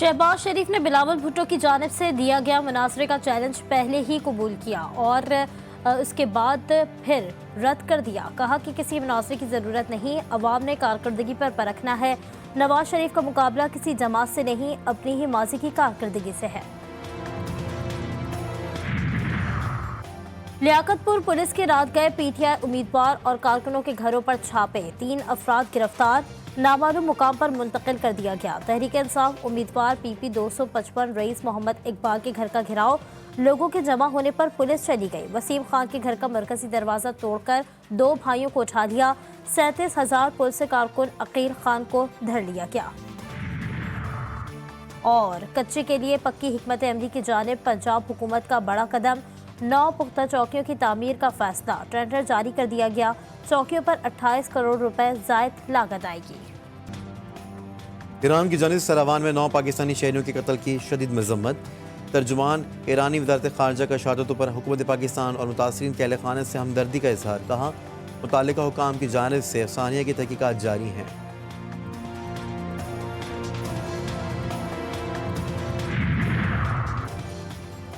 शहबाज शरीफ ने बिलावल भुट्टो की जानिब से दिया गया मुनासरे का चैलेंज पहले ही कबूल किया और उसके बाद फिर रद्द कर दिया। कहा कि किसी मुनासरे की ज़रूरत नहीं, अवाम ने कारकर्दगी पर परखना है। नवाज शरीफ का मुकाबला किसी जमात से नहीं, अपनी ही माजी की कारकर्दगी से है। लियाकतपुर पुलिस के रात गए पीटीआई उम्मीदवार और कारकुनों के घरों पर छापे, 3 अफराद गिरफ्तार, नामालूम मुकाम पर मुंतकिल कर दिया गया। तहरीक इंसाफ उम्मीदवार पीपी 255 रईस मोहम्मद इकबाल के घर का घेराव, लोगों के जमा होने पर पुलिस चली गई। वसीम खान के घर का मरकजी दरवाजा तोड़कर 2 भाइयों को उठा लिया। 37,000 पुलिस कारकुन अकील खान को धर लिया गया। और कच्चे के लिए पक्की हिकमत अमली की जानिब पंजाब हुकूमत का बड़ा कदम, 9 पुख्ता चौकियों की तामीर का फैसला, टेंडर जारी कर दिया गया। चौकियों पर 28 करोड़ रुपए जायद लागत आएगी। ईरान की जानिब से सरावान में 9 पाकिस्तानी शहरियों के कत्ल की शदीद मजम्मत। तर्जुमान ईरानी वज़ारत ख़ारजा का शहादतों पर हुकूमत पाकिस्तान और मुतासरीन के अहल खाने से हमदर्दी का इजहार। कहा, मुताल्लिका हुकाम की जानिब से सानिया की तहकीकात जारी हैं।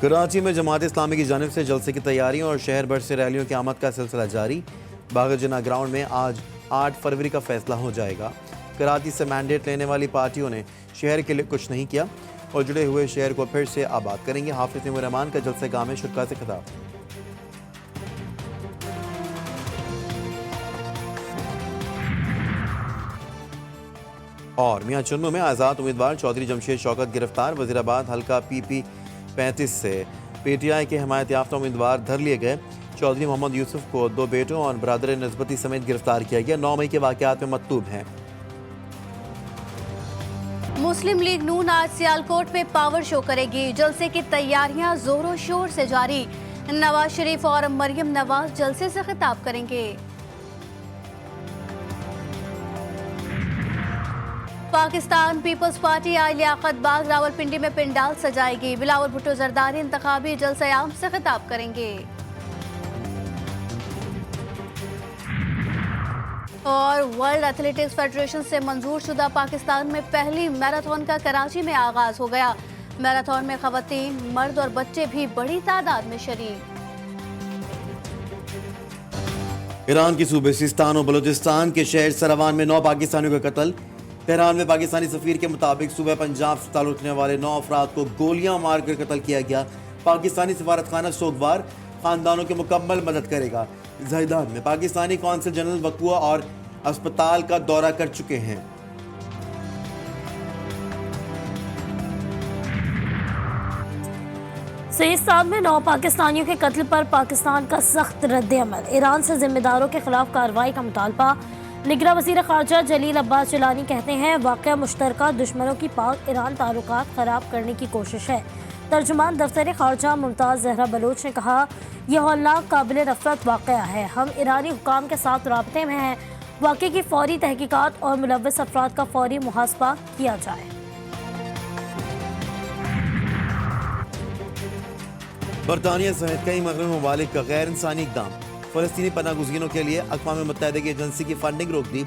कराची में जमात इस्लामी की जानिब से जलसे की तैयारियों और शहर भर से रैलियों की आमद का सिलसिला जारी। बाग जिन्ना ग्राउंड में आज 8 फरवरी का फैसला हो जाएगा। कराची से मैंडेट लेने वाली पार्टियों ने शहर के लिए कुछ नहीं किया और जुड़े हुए शहर को फिर से आबाद करेंगे। हाफिज तैमूर रहमान का जलसे गाह में शुरका से खिताब। और मियां चुन्नू में आज़ाद उम्मीदवार चौधरी जमशेद शौकत गिरफ्तार। वजीराबाद हल्का PP 35 से पीटीआई के हिमायत याफ्ता उम्मीदवार धर लिए गए। चौधरी मोहम्मद यूसुफ को 2 बेटों और बरादर नस्बती समेत गिरफ्तार किया गया। 9 मई के वाक़यात में मतूब हैं। मुस्लिम लीग नून आज सियालकोट में पावर शो करेगी। जलसे की तैयारियां जोरों शोर से जारी। नवाज शरीफ और मरियम नवाज जलसे से खिताब करेंगे। पाकिस्तान पीपल्स पार्टी आज लियाकत बाग रावलपिंडी में पिंडाल सजाएगी। बिलावल भुट्टो जरदारी इंतखाबी जलसे आम से खिताब करेंगे। और वर्ल्ड एथलेटिक्स फेडरेशन से मंजूर शुदा पाकिस्तान में पहली मैराथन का कराची में आगाज हो गया। मैराथन में खवातीन, मर्द और बच्चे भी बड़ी तादाद में शरीक। ईरान की सूबे सिस्तान और बलूचिस्तान के शहर सरावान में 9 पाकिस्तानियों का कत्ल। तेहरान में पाकिस्तानी सफीर के मुताबिक सूबे पंजाब से ताल्लुक रखने वाले 9 अफराद को गोलियां मारकर कत्ल किया गया। पाकिस्तानी सफारत खाना सोगवार खानदानों की मुकम्मल मदद करेगा। ज़ाहिदान में पाकिस्तानी कौंसल जनरल वकुआ और अस्पताल का दौरा कर चुके हैं। सिस्तान में 9 पाकिस्तानियों के कत्ल पर पाकिस्तान का सख्त रद्द-ए-अमल। ईरान से जिम्मेदारों के खिलाफ कार्रवाई का मुतालबा। निगरां वज़ीर ख़ारजा जलील अब्बास जिलानी कहते हैं, वाक़या मुश्तरका दुश्मनों की पाक ईरान ताल्लुकात ख़राब करने की कोशिश है। तर्जुमान दफ्तर ख़ारजा मुमताज़ ज़हरा बलोच ने कहा, यह हौलनाक काबिल नफ़रत वाक़या है। हम ईरानी हुकाम के साथ राब्ते में हैं। वाक़े की फ़ौरी तहकीकात और मुलव्वस अफराद का फ़ौरी मुहासबा किया जाए। बरतानिया सहित कई मग़रबी ममालिक का गैर इंसानी इक़दाम। फ़लस्तीनी पनाहगज़ीनों के लिए अक़वाम मुत्तहिदा की एजेंसी की फंडिंग रोक दी।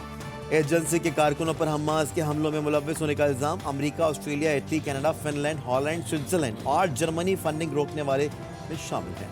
एजेंसी के कारकुनों पर हमास के हमलों में मुलव्वस होने का इल्ज़ाम। America, Australia, Italy, Canada, Finland, Holland, Switzerland और जर्मनी फंडिंग रोकने वाले में शामिल हैं।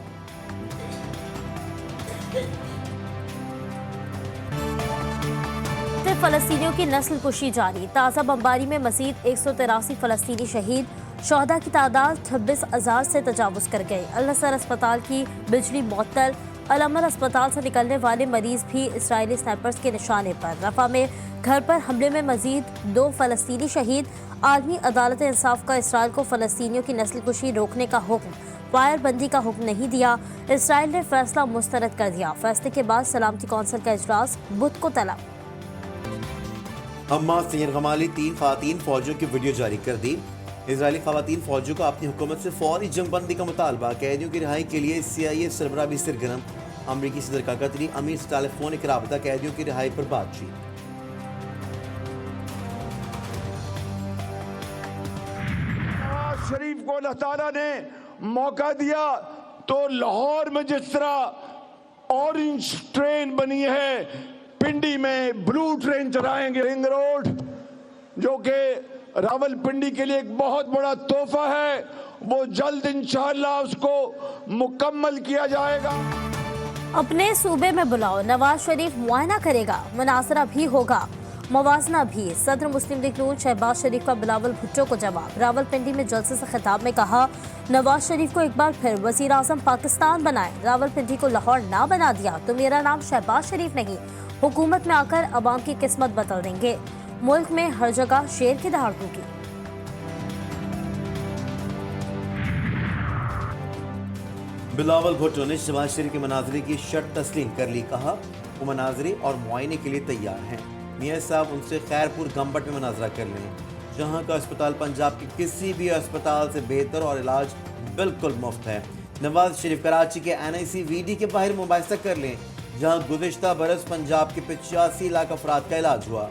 फ़लस्तीनियों की नस्ल कुशी जारी। ताज़ा बमबारी में मज़ीद 183 फ़लस्तीनी शहीद। शोहदा की तादाद 26,000 से तजावुज़ कर गई। अल नसर अस्पताल की बिजली मुअत्तल। अल-अमन अस्पताल से निकलने वाले मरीज भी इसराइली स्नाइपर्स के निशाने पर। रफ़ा में घर पर हमले में मजीद 2 फ़लस्तीनी शहीद। आलमी अदालत इंसाफ का इसराइल को फ़लस्तीनियों की नस्ल कुशी रोकने का हुक्म, फायर बंदी का हुक्म नहीं दिया। इसराइल ने फैसला मुस्तरद कर दिया। फैसले के बाद सलामती कौंसिल का इजलास बुध को तलब। हमास सैयद गमाली 3 ख़वातीन फ़ौजियों की वीडियो जारी कर दी। इजरायली ख़वातीन फ़ौजियों को अपनी हुकूमत से फ़ौरी जंगबंदी का मुतालबा। कैदियों की रिहाई के लिए CIA सरबराह भी सरगर्म। अमरीकी सदर का कतरी अमीर से टेलीफोनिक राबता। कैदियों की रिहाई पर बातचीत। नवाज शरीफ को अल्लाह ताला ने मौका दिया तो लाहौर में जिस तरह ऑरेंज ट्रेन बनी है, पिंडी में ब्लू ट्रेन चलाएंगे। रिंग रोड जो कि रावलपिंडी के लिए एक बहुत बड़ा तोहफा है, वो जल्द इंशाअल्लाह उसको मुकम्मल किया जाएगा। अपने सूबे में बुलाओ, नवाज शरीफ मुआयना करेगा, मुनाजरा भी होगा, मवाजना भी। सदर मुस्लिम लीग नून शहबाज शरीफ का बिलावल भुट्टो को जवाब। रावलपिंडी में जलसे से खिताब में कहा, नवाज शरीफ को एक बार फिर वजीर आजम पाकिस्तान बनाए। रावलपिंडी को लाहौर ना बना दिया तो मेरा नाम शहबाज शरीफ नहीं, हुकूमत में आकर अवाम की किस्मत बदल देंगे। मुल्क में हर जगह शेर की दहाड़ होगी। बिलावल भुट्टो ने शहबाज शरीफ के मनाजरे की शर्त तस्लीम कर ली। कहा वो मनाजरे और मुआयने के लिए तैयार हैं। मियाँ साहब उनसे खैरपुर गम्बट में मनाजरा कर लें, जहाँ का अस्पताल पंजाब के किसी भी अस्पताल से बेहतर और इलाज बिल्कुल मुफ्त है। नवाज शरीफ कराची के NIC VD के बाहर मुबाहिसा कर लें, जहाँ गुज़िश्ता बरस पंजाब के 85 लाख अफराद का इलाज हुआ।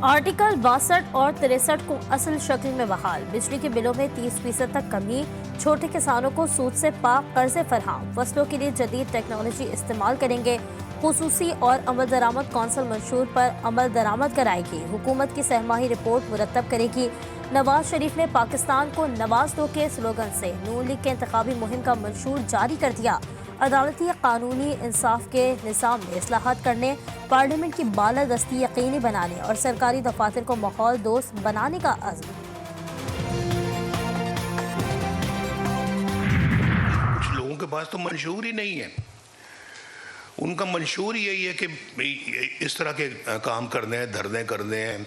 आर्टिकल 62 और 63 को असल शक्ल में बहाल। बिजली के बिलों में 30% तक कमी। छोटे किसानों को सूद से पाक कर्जे फरहम। फसलों के लिए जदीद टेक्नोलॉजी इस्तेमाल करेंगे। खुसूसी और अमल दरामद कौंसिल मंशूर पर अमल दरामद कराएगी। हुकूमत की सहमाही रिपोर्ट मुरतब करेगी। नवाज शरीफ ने पाकिस्तान को नवाज दो के स्लोगन से नून लीग के इंतखाबी मुहिम का मंशूर जारी कर दिया। अदालती कानूनी इंसाफ के निज़ाम में इस्लाहात करने, पार्लियामेंट की बालादस्ती यकीनी बनाने और सरकारी दफातर को माहौल दोस्त बनाने का अज़्म। कुछ लोगों के पास तो मंशूर ही नहीं है। उनका मंशूर यही है कि इस तरह के काम करने हैं, धरने करने हैं,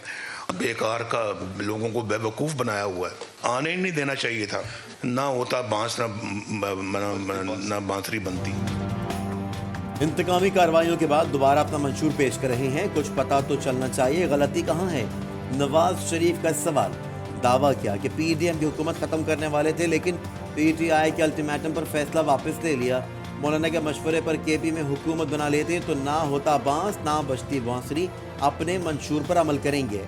बेकार का लोगों को बेवकूफ़ बनाया हुआ है। आने ही नहीं देना चाहिए था, ना होता बांस ना बांसुरी बनती। इंतकामी कार्रवाइयों के बाद दोबारा अपना मंशूर पेश कर रहे हैं। कुछ पता तो चलना चाहिए, गलती कहाँ है? नवाज शरीफ का सवाल। दावा किया कि PDM की हुकूमत ख़त्म करने वाले थे, लेकिन PTI के अल्टीमेटम पर फैसला वापस ले लिया। मौलाना के मशवरे पर KP में हुकूमत बना लेते तो ना होता बांस ना बजती बांसुरी। अपने मंशूर पर अमल करेंगे।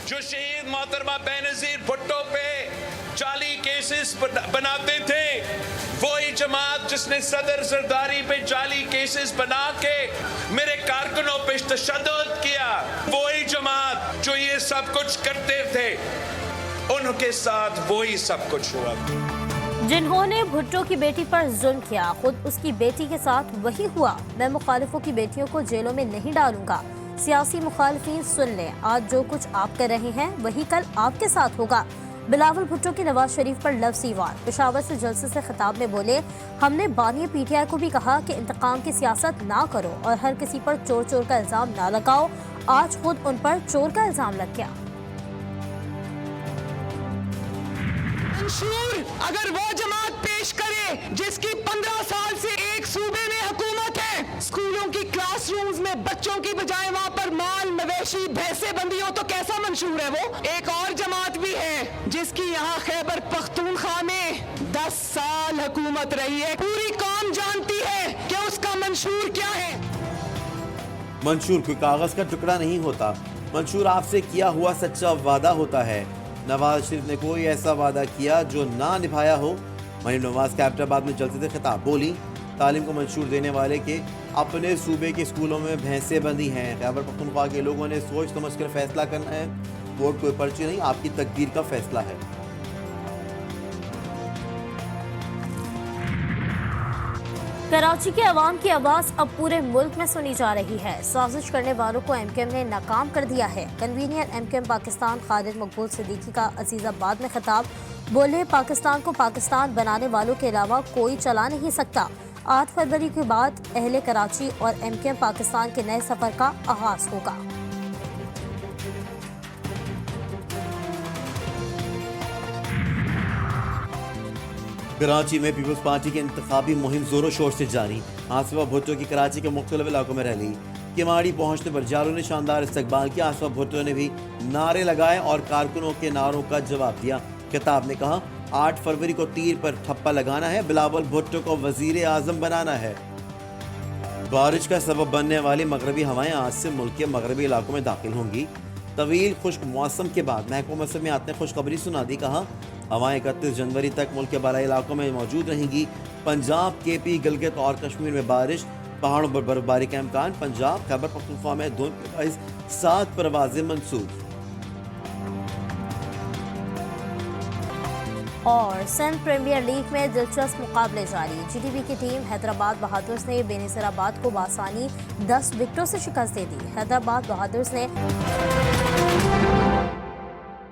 जो शहीद मोहतरमा बेनज़ीर भुट्टो पे 40 केसेस बनाते थे, वही जमात जिसने सदर जरदारी पे 40 केसेस बना के मेरे कारकुनों पे तशद्दुद किया, वही जमात जो ये सब कुछ करते थे, उनके साथ वही सब कुछ हुआ। जिन्होंने भुट्टो की बेटी पर जुल्म किया, खुद उसकी बेटी के साथ वही हुआ। मैं मुखालिफों की बेटियों को जेलों में नहीं डालूंगा। सियासी मुखालिफिन सुन लें, आज जो कुछ आप कर रहे हैं वही कल आपके साथ होगा। बिलावल भुट्टो की नवाज शरीफ पर लफ्ज़ी वार। पेशावर से जलसे से खिताब में बोले, हमने बानी PTI को भी कहा कि इंतकाम की सियासत ना करो और हर किसी पर चोर चोर का इल्ज़ाम ना लगाओ। आज खुद उन पर चोर का इल्ज़ाम लग गया। मंशूर अगर वो जमात पेश करे जिसकी 15 साल से एक सूबे में हुकूमत है, स्कूलों की क्लासरूम्स में बच्चों की बजाय वहाँ पर माल मवेशी भैंसे बंदी हो, तो कैसा मंशूर है वो? एक और जमात भी है जिसकी यहाँ खैबर पख्तूनख्वा में 10 साल हुकूमत रही है। पूरी कौम जानती है कि उसका मंशूर क्या है। मंशूर कोई कागज का टुकड़ा नहीं होता। मंशूर आपसे किया हुआ सच्चा वादा होता है। नवाज शरीफ ने कोई ऐसा वादा किया जो ना निभाया हो। मरीम नवाज के एबटाबाद में जलसे से खिताब बोली, तालीम को मंशूर देने वाले के अपने सूबे के स्कूलों में भैंसें बंधी हैं। खैबर पख्तूनख्वा के लोगों ने सोच समझ कर फैसला करना है। वोट कोई पर्ची नहीं, आपकी तकदीर का फैसला है। कराची के अवाम की आवाज़ अब पूरे मुल्क में सुनी जा रही है। साजिश करने वालों को MKM ने नाकाम कर दिया है। कन्वीनियर MKM पाकिस्तान खालिद मकबूल सिद्दीकी का अजीज़ाबाद में खिताब। बोले, पाकिस्तान को पाकिस्तान बनाने वालों के अलावा कोई चला नहीं सकता। 8 फरवरी के बाद अहले कराची और MKM पाकिस्तान के नए सफ़र का आगाज़ होगा। कराची में पीपल्स पार्टी की इंतखाबी मुहिम जोरों शोर से जारी। आसिफा भुट्टो की कराची के मुख्तलिफ इलाकों में रैली। किमाड़ी पहुंचने पर जालों ने शानदार इस्तकबाल किया। आसिफा भुट्टो ने भी नारे लगाए और कारकुनों के नारों का जवाब दिया। खिताब ने कहा 8 फरवरी को तीर पर ठप्पा लगाना है, बिलावल भुट्टो को वजीर आजम बनाना है। बारिश का सबब बनने वाली मगरबी हवाएं आज से मुल्क के मगरबी इलाकों में दाखिल होंगी। तवील खुश्क मौसम के बाद महकमा मौसमियात ने खुशखबरी सुना दी। कहा हवाएं 31 जनवरी तक मुल्क के बालाई इलाकों में मौजूद रहेंगी। पंजाब, केपी, गिलगित और कश्मीर में बारिश, पहाड़ों पर बर्फबारी का इम्कान। पंजाब, खैबर पख्तूनख्वा में धुंध के बाइस 7 परवाजें मंसूब। और सिंध प्रीमियर लीग में दिलचस्प मुकाबले जारी। जीटीबी की टीम हैदराबाद बहादुर्स ने बेनज़ीराबाद को बासानी 10 विकेटों से शिकस्त दे दी। हैदराबाद बहादुर्स ने